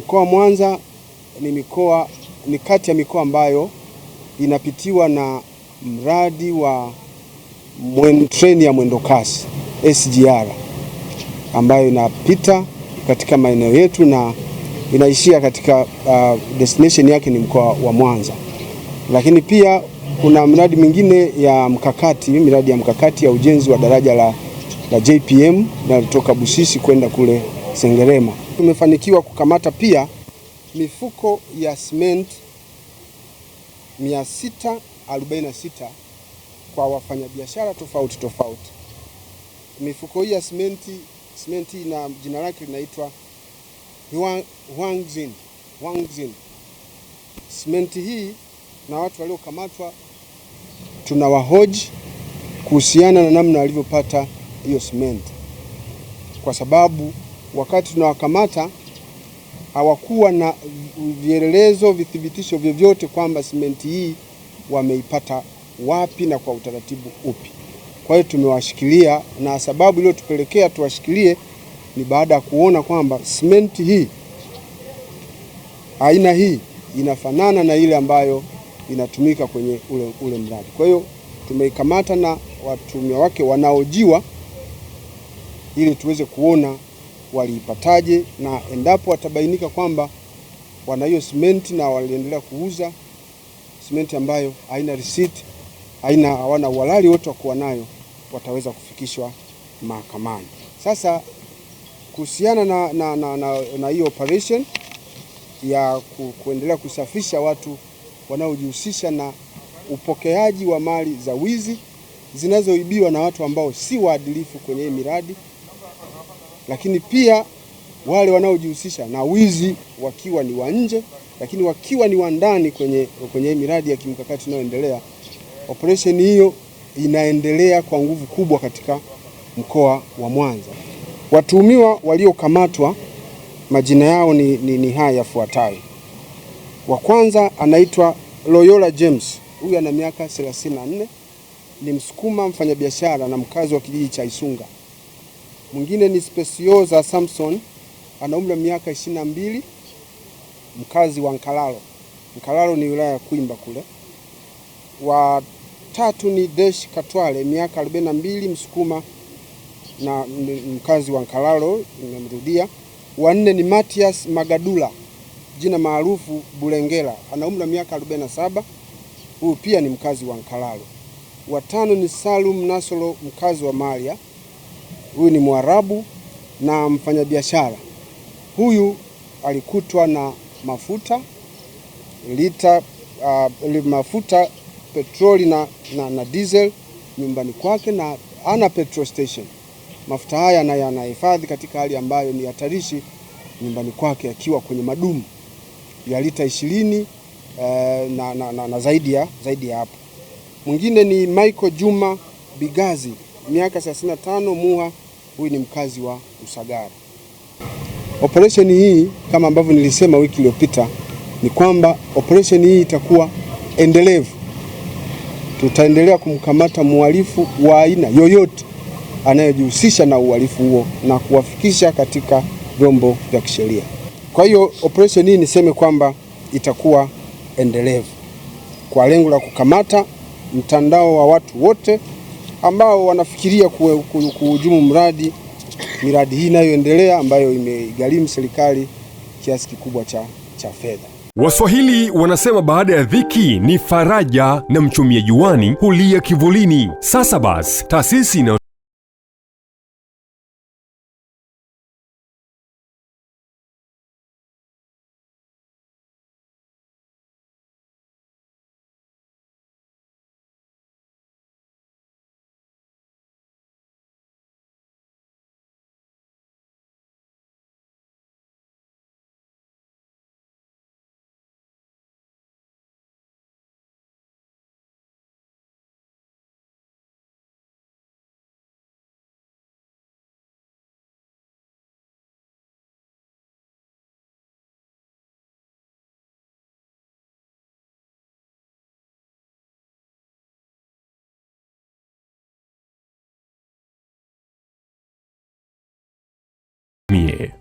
Mkoa wa Mwanza ni kati ya mikoa ambayo inapitiwa na mradi wa treni ya mwendokasi SGR ambayo inapita katika maeneo yetu na inaishia katika destination yake ni mkoa wa Mwanza. Lakini pia kuna miradi mingine ya mkakati, miradi ya mkakati ya ujenzi wa daraja la JPM linalotoka Busisi kwenda kule Sengerema. Tumefanikiwa kukamata pia mifuko ya simenti 646 kwa wafanyabiashara tofauti. Mifuko hii ya simenti na jina lake linaitwa Huangjin. Simenti hii na watu waliokamatwa tunawahoji kuhusiana na namna walivyopata hiyo simenti, kwa sababu wakati tunawakamata hawakuwa na vielelezo, vithibitisho vyovyote kwamba simenti hii wameipata wapi na kwa utaratibu upi. Kwa hiyo tumewashikilia, na sababu iliyotupelekea tuwashikilie ni baada ya kuona kwamba simenti hii aina hii inafanana na ile ambayo inatumika kwenye ule mradi. Kwa hiyo tumeikamata na watuhumiwa wake wanaojiwa ili tuweze kuona waliipataje, na endapo watabainika kwamba wana hiyo simenti na waliendelea kuuza simenti ambayo haina receipt, hawana uhalali wote wa kuwa nayo, wataweza kufikishwa mahakamani. Sasa kuhusiana na hiyo operation ya kuendelea kusafisha watu wanaojihusisha na upokeaji wa mali za wizi zinazoibiwa na watu ambao si waadilifu kwenye hii miradi, lakini pia wale wanaojihusisha na wizi wakiwa ni wa nje, lakini wakiwa ni wa ndani kwenye miradi ya kimkakati inayoendelea. Operation hiyo inaendelea kwa nguvu kubwa katika mkoa wa Mwanza. Watuhumiwa waliokamatwa majina yao ni haya yafuatayo. Wa kwanza anaitwa Loyola James. Huyu ana miaka 34, ni Msukuma, mfanyabiashara na mkazi wa kijiji cha Isunga. Mwingine ni Specioza Samson, ana umri wa miaka 22, mkazi wa Nkalalo. Nkalalo ni wilaya ya Kwimba kule. Wa tatu ni Desh Katwale, miaka 42, Msukuma na mkazi wa Nkalalo, nimemrudia. Wa nne ni Matias Magadula, jina maarufu Bulengela, ana umri wa miaka 47, huyu pia ni mkazi wa Nkalalo. Wa tano ni Salum Nasolo, mkazi wa Malia, huyu ni Mwarabu na mfanyabiashara. Huyu alikutwa na mafuta petroli na diesel nyumbani kwake, na ana petrol station. Mafuta haya yanahifadhi katika hali ambayo ni hatarishi nyumbani kwake, akiwa kwenye madumu ya lita 20 na zaidi ya hapo. Mwingine ni Michael Juma Bigazi, miaka 35, Muha, huyu ni mkazi wa Usagara. Operation hii kama ambavyo nilisema wiki iliyopita ni kwamba operation hii itakuwa endelevu. Tutaendelea kumkamata mhalifu wa aina yoyote anayejihusisha na uhalifu huo na kuwafikisha katika vyombo vya kisheria. Kwa hiyo operation hii niseme kwamba itakuwa endelevu kwa lengo la kukamata mtandao wa watu wote ambao wanafikiria kuhujumu miradi hii inayoendelea ambayo imegharimu serikali kiasi kikubwa cha fedha. Waswahili wanasema baada ya dhiki ni faraja na mchumia juani hulia kivulini. Sasa basi, taasisi na Mie.